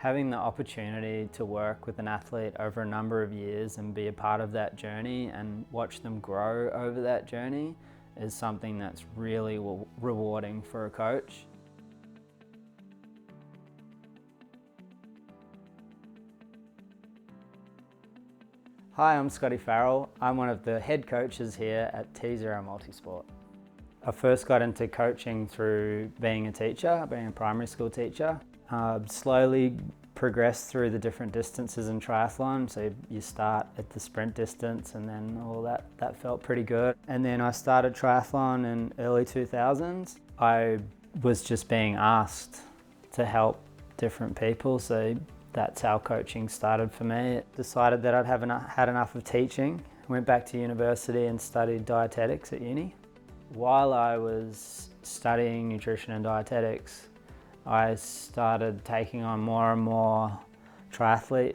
Having the opportunity to work with an athlete over a number of years and be a part of that journey and watch them grow over that journey is something that's really rewarding for a coach. Hi, I'm Scotty Farrell. I'm one of the head coaches here at T0 Multisport. I first got into coaching through being a teacher, being a primary school teacher. Slowly progressed through the different distances in triathlon. So you start at the sprint distance and then all that felt pretty good. And then I started triathlon in early 2000s. I was just being asked to help different people. So that's how coaching started for me. Decided that I'd had enough of teaching. Went back to university and studied dietetics at uni. While I was studying nutrition and dietetics, I started taking on more and more triathlete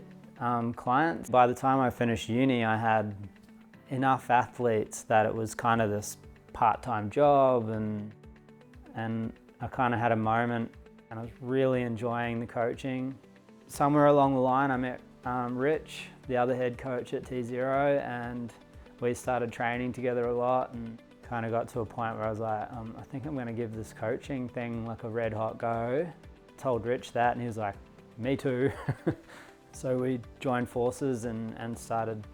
clients. By the time I finished uni, I had enough athletes that it was kind of this part-time job, and I kind of had a moment and I was really enjoying the coaching. Somewhere along the line I met Rich, the other head coach at T0, and we started training together a lot and kind of got to a point where I was like, I think I'm going to give this coaching thing like a red hot go. Told Rich that and he was like, me too. So we joined forces and started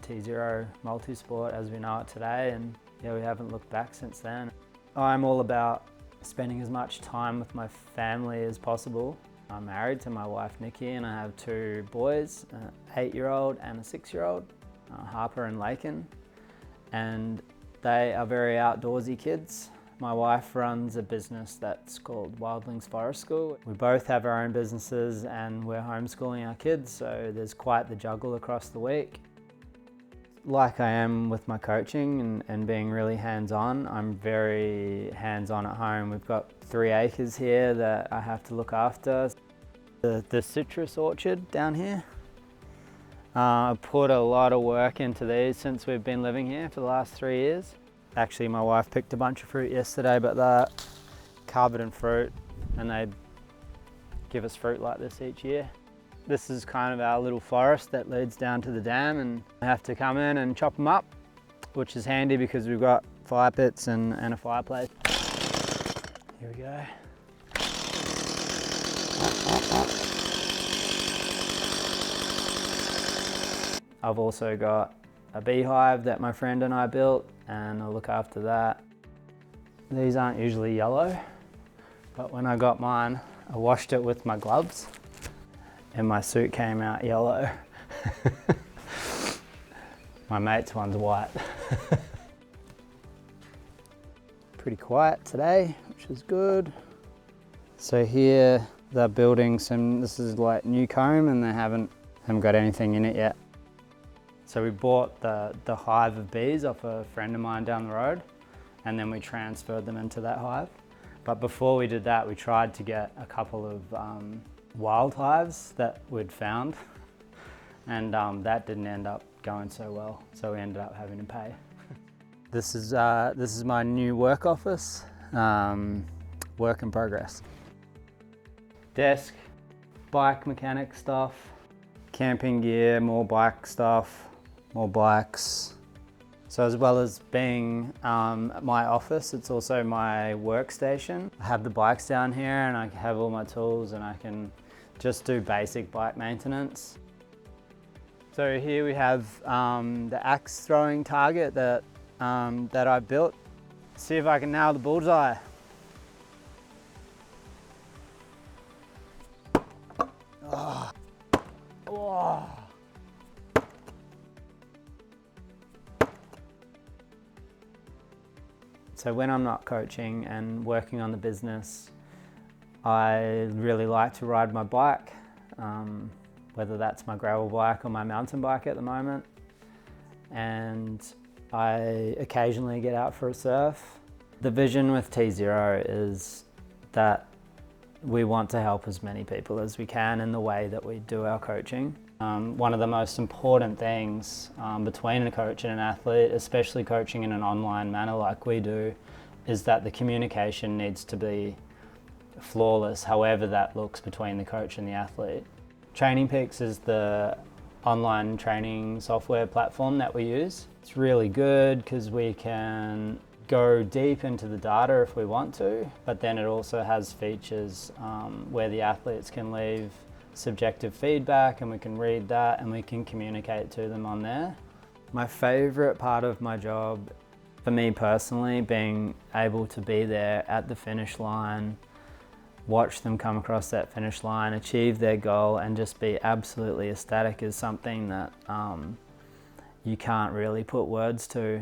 T0 Multisport as we know it today, and yeah, we haven't looked back since then. I'm all about spending as much time with my family as possible. I'm married to my wife Nikki and I have two boys, an 8-year-old and a 6-year-old, Harper and Lakin. And they are very outdoorsy kids. My wife runs a business that's called Wildlings Forest School. We both have our own businesses and we're homeschooling our kids, so there's quite the juggle across the week. Like I am with my coaching and being really hands-on, I'm very hands-on at home. We've got 3 acres here that I have to look after. The citrus orchard down here, I've put a lot of work into these since we've been living here for the last 3 years. Actually, my wife picked a bunch of fruit yesterday, but they're covered in fruit and they give us fruit like this each year. This is kind of our little forest that leads down to the dam, and I have to come in and chop them up, which is handy because we've got fire pits and a fireplace. Here we go. I've also got a beehive that my friend and I built, and I'll look after that. These aren't usually yellow, but when I got mine, I washed it with my gloves and my suit came out yellow. My mate's one's white. Pretty quiet today, which is good. So here they're building this is like new comb and they haven't got anything in it yet. So we bought the hive of bees off a friend of mine down the road, and then we transferred them into that hive. But before we did that, we tried to get a couple of wild hives that we'd found, and that didn't end up going so well. So we ended up having to pay. This is my new work office, work in progress. Desk, bike mechanic stuff, camping gear, more bike stuff, more bikes. So as well as being my office, it's also my workstation. I have the bikes down here and I have all my tools and I can just do basic bike maintenance. So here we have the axe throwing target that I built. See if I can nail the bullseye. Oh. Oh. So when I'm not coaching and working on the business, I really like to ride my bike, whether that's my gravel bike or my mountain bike at the moment. And I occasionally get out for a surf. The vision with T0 is that we want to help as many people as we can in the way that we do our coaching. One of the most important things between a coach and an athlete, especially coaching in an online manner like we do, is that the communication needs to be flawless, however that looks between the coach and the athlete. Training Peaks is the online training software platform that we use. It's really good because we can go deep into the data if we want to, but then it also has features where the athletes can leave subjective feedback and we can read that and we can communicate to them on there. My favourite part of my job, for me personally, being able to be there at the finish line, watch them come across that finish line, achieve their goal and just be absolutely ecstatic is something that you can't really put words to.